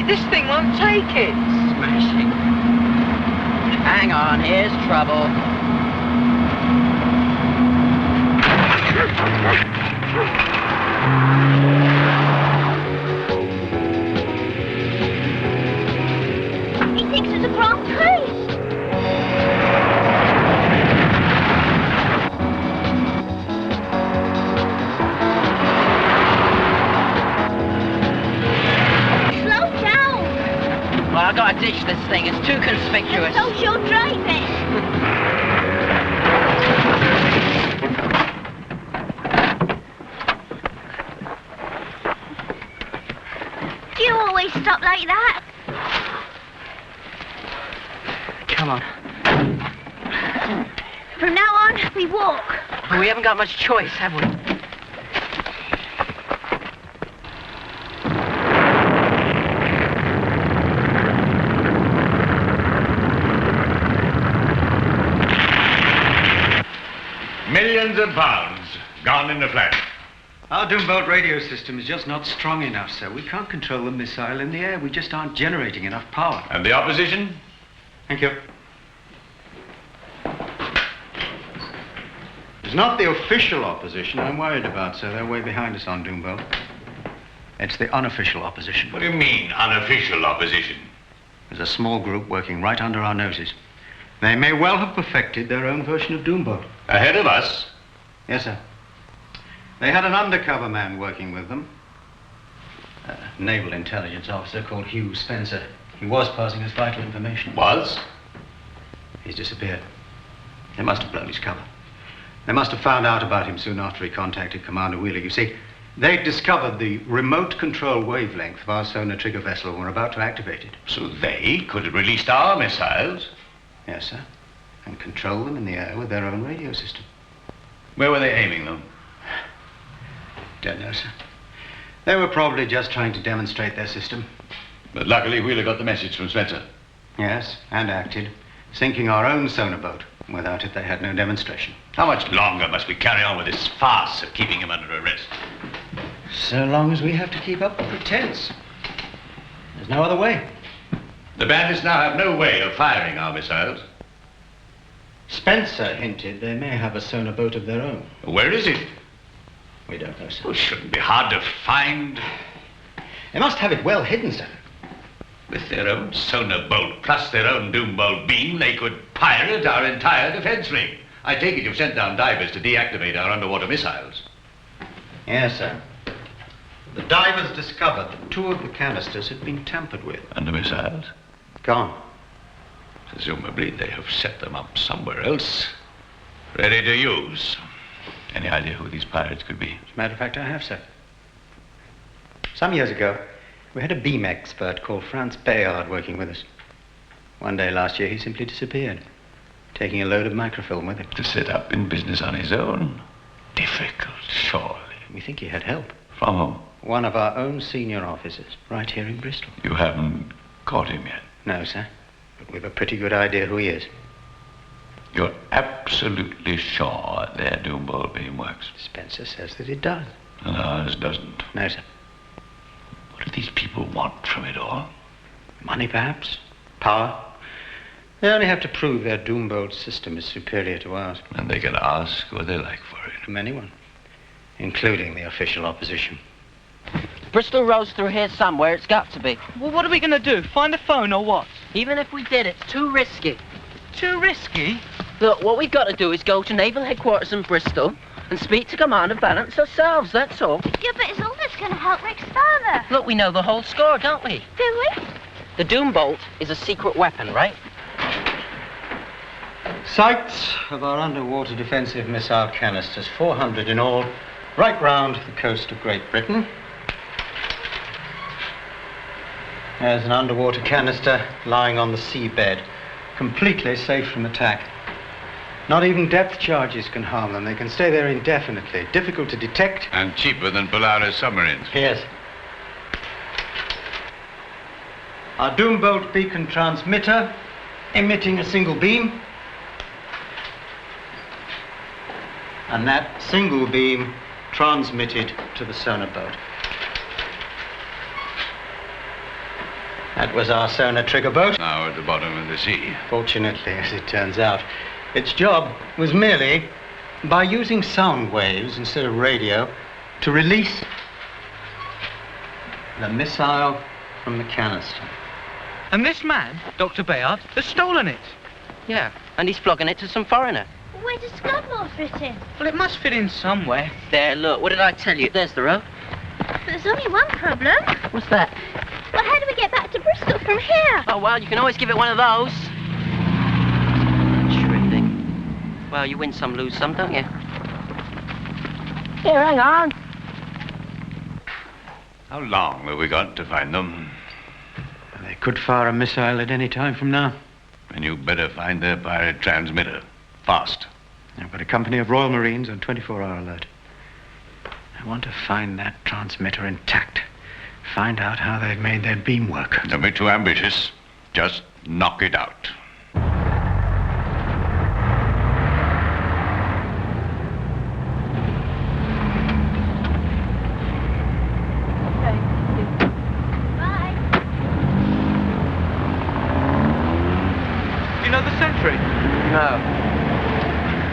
This thing won't take it. Smashing. Hang on, here's trouble. He thinks it's a wrong place. Well, I've got to ditch this thing. It's too conspicuous. So she'll drive it. Do you always stop like that? Come on. From now on, we walk. Well, we haven't got much choice, have we? Millions of pounds gone in the flash. Our Doombolt radio system is just not strong enough, sir. We can't control the missile in the air. We just aren't generating enough power. And the opposition? Thank you. It's not the official opposition I'm worried about, sir. They're way behind us on Doombolt. It's the unofficial opposition. What do you mean, unofficial opposition? There's a small group working right under our noses. They may well have perfected their own version of Doombolt. Ahead of us? Yes, sir. They had an undercover man working with them. A naval intelligence officer called Hugh Spencer. He was passing us vital information. Was? He's disappeared. They must have blown his cover. They must have found out about him soon after he contacted Commander Wheeler. You see, they'd discovered the remote control wavelength of our sonar trigger vessel and were about to activate it. So they could have released our missiles? Yes, sir. And control them in the air with their own radio system. Where were they aiming them? Don't know, sir. They were probably just trying to demonstrate their system. But luckily Wheeler got the message from Spencer. Yes, and acted, sinking our own sonar boat. Without it, they had no demonstration. How much longer must we carry on with this farce of keeping him under arrest? So long as we have to keep up the pretense. There's no other way. The bandits now have no way of firing our missiles. Spencer hinted they may have a sonar boat of their own. Where is it? We don't know, sir. Well, it shouldn't be hard to find. They must have it well hidden, sir. With their own sonar boat, plus their own Doombolt beam, they could pirate our entire defense ring. I take it you've sent down divers to deactivate our underwater missiles. Yes, sir. The divers discovered that 2 of the canisters had been tampered with. And the missiles? Gone. Presumably they have set them up somewhere else, ready to use. Any idea who these pirates could be? As a matter of fact, I have, sir. Some years ago, we had a beam expert called Franz Bayard working with us. One day last year, he simply disappeared, taking a load of microfilm with him. To set up in business on his own? Difficult, surely. We think he had help. From whom? One of our own senior officers, right here in Bristol. You haven't caught him yet? No, sir. But we've a pretty good idea who he is. You're absolutely sure their Doombolt beam works? Spencer says that it does. And ours doesn't. No, sir. What do these people want from it all? Money, perhaps. Power. They only have to prove their Doombolt system is superior to ours. And they can ask what they like for it. From anyone, including the official opposition. Bristol Road's through here somewhere. It's got to be. Well, what are we going to do? Find a phone or what? Even if we did, it's too risky. Too risky? Look, what we've got to do is go to Naval Headquarters in Bristol and speak to Commander Balance ourselves, that's all. Yeah, but is all this going to help Rick's father? Look, we know the whole score, don't we? Do we? The Doombolt is a secret weapon, right? Sights of our underwater defensive missile canisters, 400 in all, right round the coast of Great Britain. There's an underwater canister lying on the seabed, completely safe from attack. Not even depth charges can harm them. They can stay there indefinitely, difficult to detect. And cheaper than Polaris submarines. Yes. Our Doombolt beacon transmitter, emitting a single beam. And that single beam transmitted to the sonar boat. That was our sonar trigger boat. Now at the bottom of the sea. Fortunately, as it turns out, its job was merely, by using sound waves instead of radio, to release the missile from the canister. And this man, Dr. Bayard, has stolen it. Yeah, and he's flogging it to some foreigner. Where does Scudmore fit in? Well, it must fit in somewhere. There, look, what did I tell you? There's the road. But there's only one problem. What's that? Well, how do we get back to Bristol from here? Oh, well, you can always give it one of those. Sure thing. Well, you win some, lose some, don't you? Here, hang on. How long have we got to find them? They could fire a missile at any time from now. And you better find their pirate transmitter. Fast. I've got a company of Royal Marines on 24-hour alert. I want to find that transmitter intact. Find out how they've made their beam work. Don't be too ambitious. Just knock it out. Bye. Do you know the sentry? No.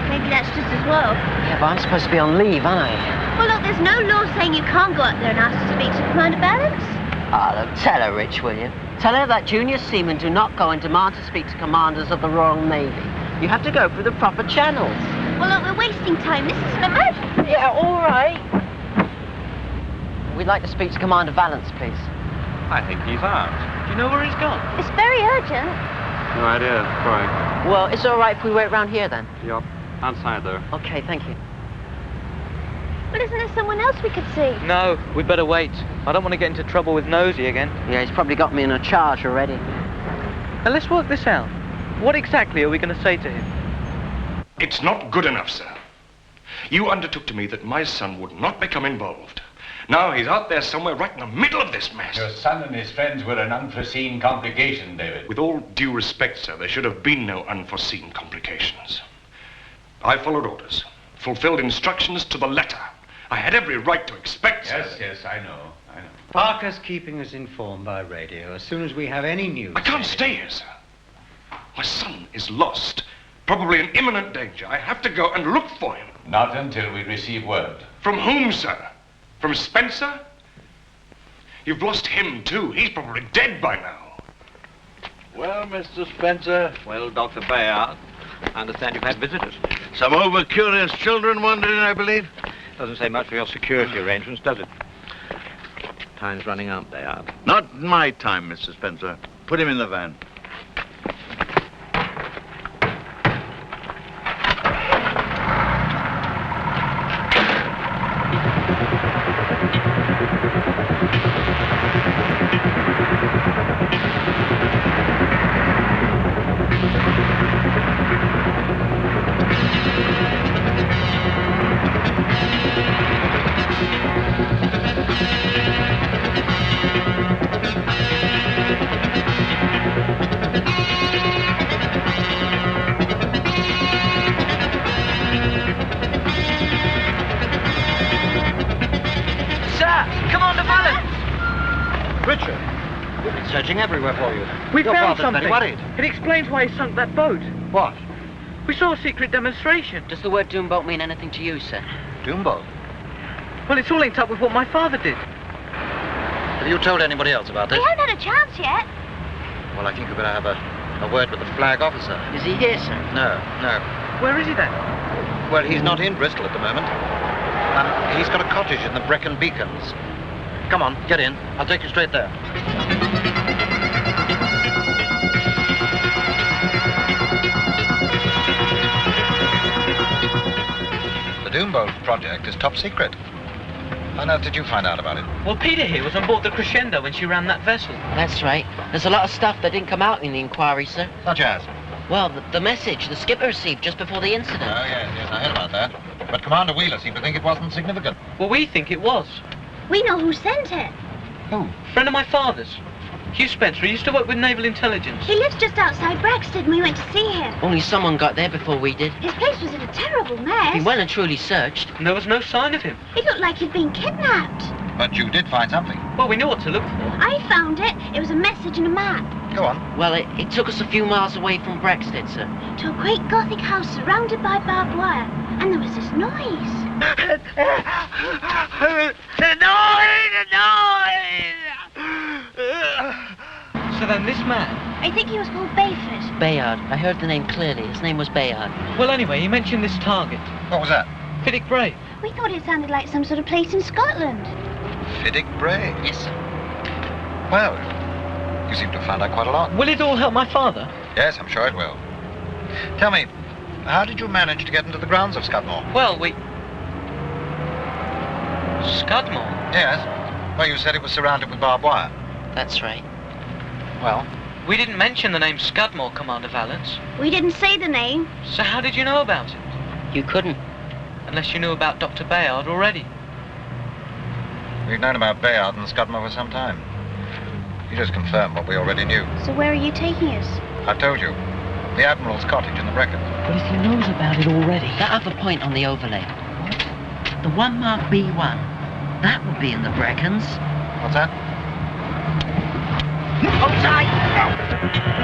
Maybe that's just as well. Yeah, but I'm supposed to be on leave, aren't I? Well, look, there's no law saying you can't go up there and ask to speak to Commander Balance. Oh, look, tell her, Rich, will you? Tell her that junior seamen do not go and demand to speak to commanders of the Royal Navy. You have to go through the proper channels. Well, look, we're wasting time. This is an emergency. Yeah, all right. We'd like to speak to Commander Valance, please. I think he's out. Do you know where he's gone? It's very urgent. No idea. Sorry. Well, it's all right if we wait round here, then. Yup. Outside there. Okay, thank you. Well, isn't there someone else we could see? No, we'd better wait. I don't want to get into trouble with Nosy again. Yeah, he's probably got me in a charge already. Now, let's work this out. What exactly are we going to say to him? It's not good enough, sir. You undertook to me that my son would not become involved. Now he's out there somewhere right in the middle of this mess. Your son and his friends were an unforeseen complication, David. With all due respect, sir, there should have been no unforeseen complications. I followed orders, fulfilled instructions to the letter. I had every right to expect, sir. Yes, I know. Parker's keeping us informed by radio as soon as we have any news. I can't stay here, sir. My son is lost, probably in imminent danger. I have to go and look for him. Not until we receive word. From whom, sir? From Spencer? You've lost him, too. He's probably dead by now. Well, Mr. Spencer. Well, Dr. Bayard. I understand you've had visitors. Some over-curious children wandered in, I believe. Doesn't say much for your security arrangements, does it? Time's running out, Bayard. Not my time, Mr. Spencer. Put him in the van. everywhere for you. We Your found father's very something. worried. It explains why he sunk that boat. What? We saw a secret demonstration. Does the word Doombolt mean anything to you, sir? Doombolt? Well, it's all linked up with what my father did. Have you told anybody else about We this? haven't had a chance yet. Well, I think you better have a word with the flag officer. Is he here, sir? No. Where is he then? Well, he's not in Bristol at the moment. He's got a cottage in the Brecon Beacons. Come on, get in. I'll take you straight there. The Doombolt project is top secret. How on earth did you find out about it? Well, Peter here was on board the Crescendo when she ran that vessel. That's right. There's a lot of stuff that didn't come out in the inquiry, sir. Such as? Well, the message the skipper received just before the incident. Oh, yes, I heard about that. But Commander Wheeler seemed to think it wasn't significant. Well, we think it was. We know who sent it. Who? Friend of my father's. Hugh Spencer. He used to work with Naval Intelligence. He lives just outside Braxton. We went to see him. Only someone got there before we did. His place was in a terrible He mess. well and truly searched. And there was no sign of him. It looked like he'd been kidnapped. But you did find something. Well, we knew what to look for. I found it. It was a message and a map. Go on. Well, it took us a few miles away from Braxton, sir. To a great Gothic house surrounded by barbed wire. And there was this noise. So then this man... I think he was called Bayford. Bayard. I heard the name clearly. His name was Bayard. Well, anyway, he mentioned this target. What was that? Fiddick Bray. We thought it sounded like some sort of place in Scotland. Fiddick Bray. Yes, sir. Well, you seem to have found out quite a lot. Will it all help my father? Yes, I'm sure it will. Tell me, how did you manage to get into the grounds of Scudmore? Well, we... Scudmore? Yes. Well, you said it was surrounded with barbed wire. That's right. Well, We didn't mention the name Scudmore, Commander Valance. We didn't say the name. So how did you know about it? You couldn't. Unless you knew about Dr. Bayard already. we've known about Bayard and Scudmore for some time. You just confirmed what we already knew. So where are you taking us? I told you. The Admiral's cottage in the Brecon. But if he knows about it already... That other point on the overlay. The one marked B1. That would be in the Brecons. What's that? Hold tight!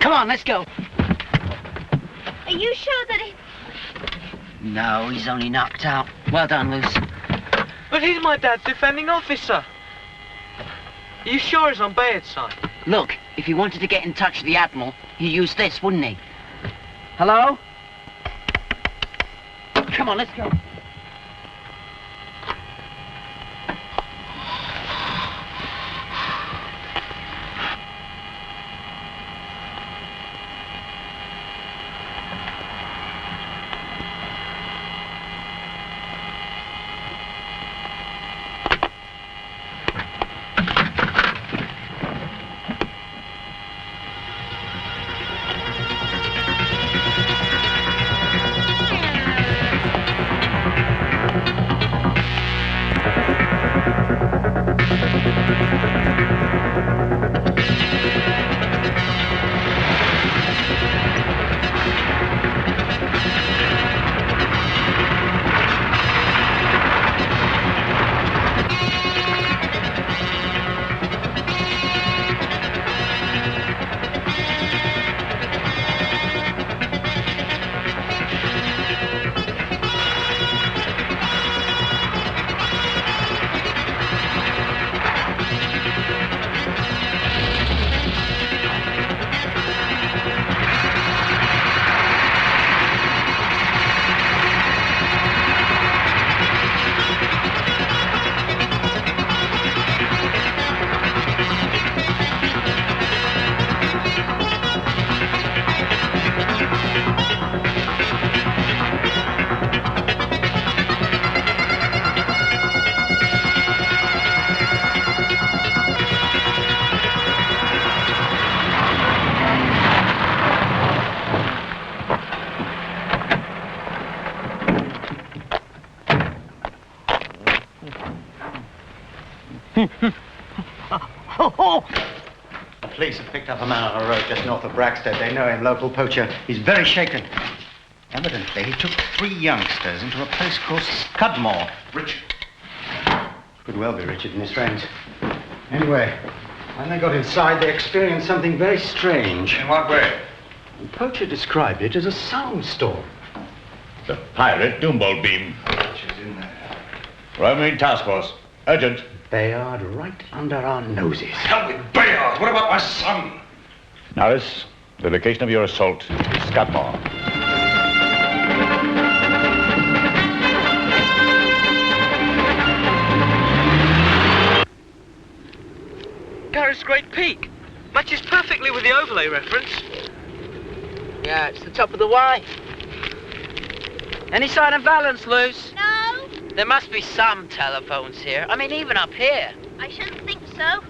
Come on, let's go. Are you sure that he... No, he's only knocked out. Well done, Luce. But he's my dad's defending officer. Are you sure he's on Bayard's side? Look, if he wanted to get in touch with the Admiral, he'd use this, wouldn't he? Hello? Come on, let's go. The police have picked up a man on a road just north of Braxted. They know him, local poacher. He's very shaken. Evidently, he took 3 youngsters into a place called Scudmore. Richard. Could well be Richard and his friends. Anyway, when they got inside, they experienced something very strange. In what way? The poacher described it as a soundstorm. The pirate Doombolt beam. Richard's in there. Roaming task force. Urgent. Bayard right under our noses. Hell with Bayard. What about my son? Norris, the location of your assault is Scudmore. Garrett's Great Peak. Matches perfectly with the overlay reference. Yeah, it's the top of the Y. Any sign of Valance, Luce? No, There must be some telephones here. I mean, even up here. I shouldn't think so.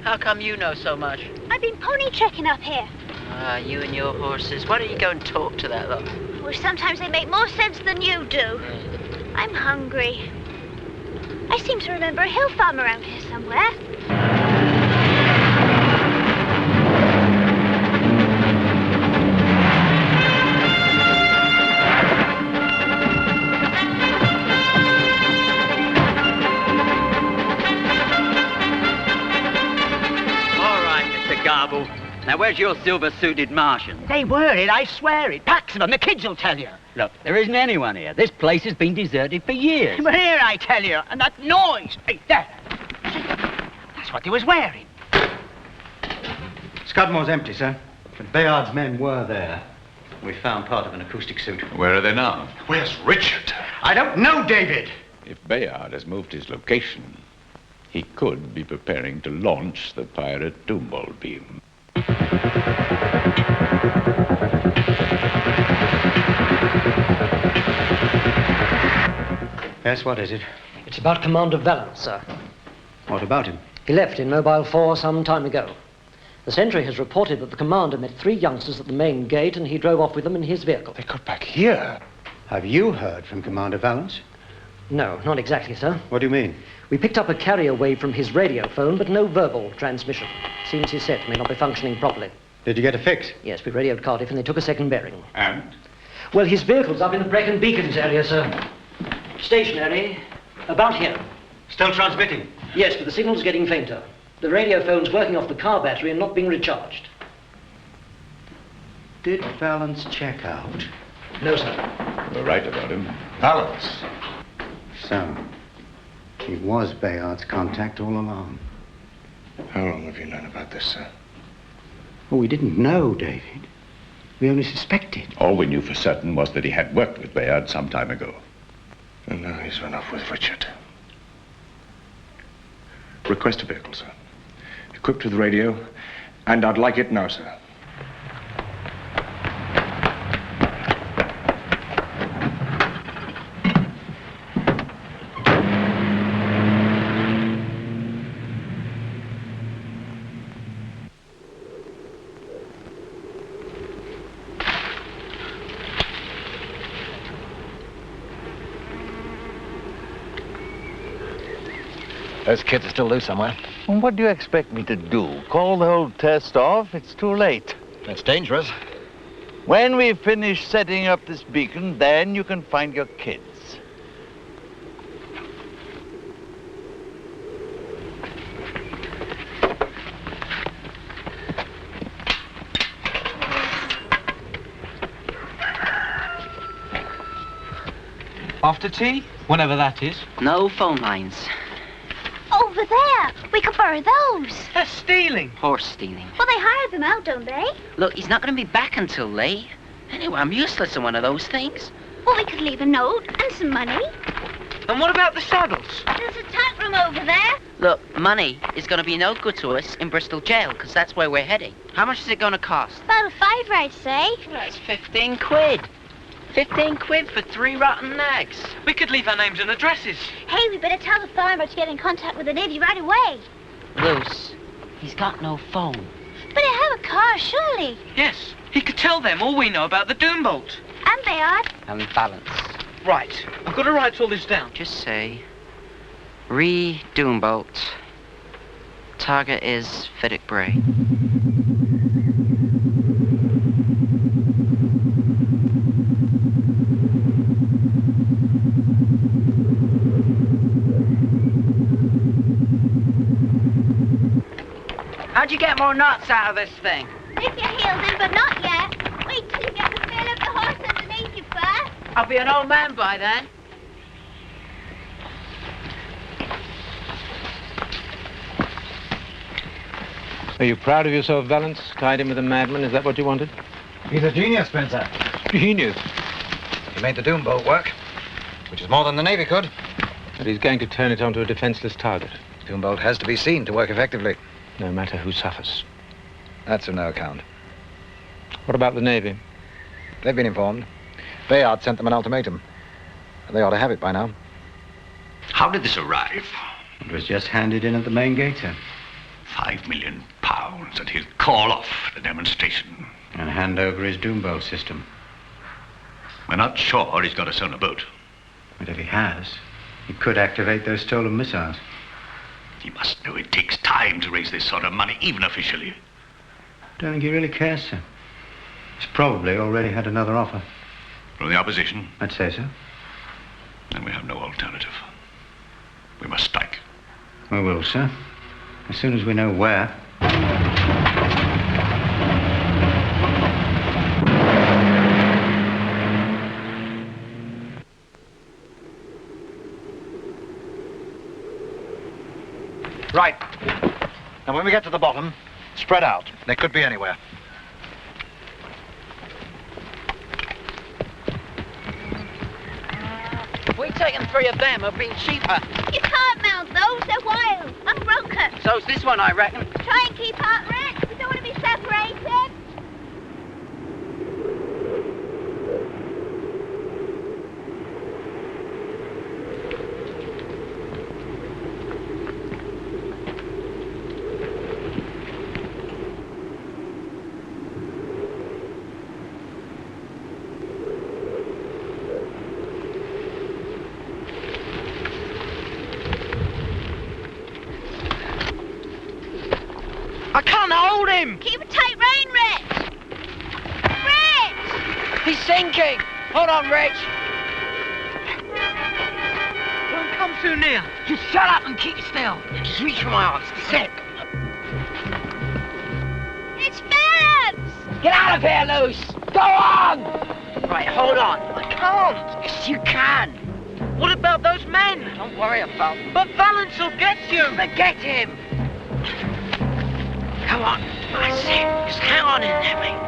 How come you know so much? I've been pony trekking up here. Ah, you and your horses. Why don't you go and talk to that lot? Well, sometimes they make more sense than you do. I'm hungry. I seem to remember a hill farm around here somewhere. Garble. Now, where's your silver-suited Martian? They were it, I swear it. Packs of them, the kids will tell you. Look, there isn't anyone here. This place has been deserted for years. But here, I tell you, and that noise. Hey, there. That's what they was wearing. Scudmore's empty, sir. But Bayard's men were there. We found part of an acoustic suit. Where are they now? Where's Richard? I don't know, David! If Bayard has moved his location, he could be preparing to launch the pirate Doombolt beam. Yes, what is it? It's about Commander Valance, sir. What about him? He left in Mobile 4 some time ago. The sentry has reported that the commander met 3 youngsters at the main gate and he drove off with them in his vehicle. They got back here. Have you heard from Commander Valance? No, not exactly, sir. What do you mean? We picked up a carrier wave from his radio phone, but no verbal transmission. Seems his set may not be functioning properly. Did you get a fix? Yes, we radioed Cardiff and they took a second bearing. And? Well, his vehicle's up in the Brecon Beacons area, sir. Stationary, about here. Still transmitting? Yes, but the signal's getting fainter. The radio phone's working off the car battery and not being recharged. Did Valance check out? No, sir. You're right about him. Valance. So, he was Bayard's contact all along. How long have you known about this, sir? Well, we didn't know, David. We only suspected. All we knew for certain was that he had worked with Bayard some time ago. And now he's run off with Richard. Request a vehicle, sir. Equipped with radio, and I'd like it now, sir. Those kids are still loose somewhere. Well, what do you expect me to do? Call the whole test off? It's too late. That's dangerous. When we finish setting up this beacon, then you can find your kids. After tea? Whenever that is. No phone lines. Over there. We could borrow those. That's stealing. Horse stealing. Well, they hire them out, don't they? Look, he's not going to be back until late. Anyway, I'm useless in one of those things. Well, we could leave a note and some money. And what about the saddles? There's a tap room over there. Look, money is going to be no good to us in Bristol jail, because that's where we're heading. How much is it going to cost? About a fiver, I'd say. Well, that's 15 quid. 15 quid for 3 rotten nags. We could leave our names and addresses. Hey, we better tell the farmer to get in contact with the navy right away. Luce, he's got no phone. But I have a car, surely. Yes, he could tell them all we know about the Doombolt. And Bayard. And Valance. Right, I've got to write all this down. Just say, re-Doombolt, Target is Fiddick Bray. How'd you get more nuts out of this thing? Dip your heels in, but not yet. Wait till you get the feel of the horse underneath you first. I'll be an old man by then. Are you proud of yourself, Valance? Tied him with a madman? Is that what you wanted? He's a genius, Spencer. Genius. He made the Doombolt work, which is more than the Navy could. But he's going to turn it onto a defenseless target. Doombolt has to be seen to work effectively. No matter who suffers. That's of no account. What about the Navy? They've been informed. Bayard sent them an ultimatum. They ought to have it by now. How did this arrive? It was just handed in at the main gate, sir. £5 million, and he'll call off the demonstration. And hand over his Doombolt system. We're not sure he's got us on a boat. But if he has, he could activate those stolen missiles. He must know it takes time to raise this sort of money, even officially. Don't think he really cares, sir. He's probably already had another offer. From the opposition? I'd say so. Then we have no alternative. We must strike. We will, sir. As soon as we know where. Right. Now, when we get to the bottom, spread out. They could be anywhere. If we'd taken 3 of them, it'd been cheaper. You can't mount those, they're wild. I'm broken. So's this one, I reckon. Try and keep out, Rich. We don't want to be separated. I can't hold him! Keep a tight rein, Rich. Rich! He's sinking! Hold on, Rich! Don't come too near. Just shut up and keep still. Just reach for my arms. Sit. It's Phillips! Get out of here, Luce! Go on! Right, hold on. I can't. Yes, you can. What about those men? Don't worry about them. But Valance will get you. Forget him. Come on. That's it. Just hang on in there, mate.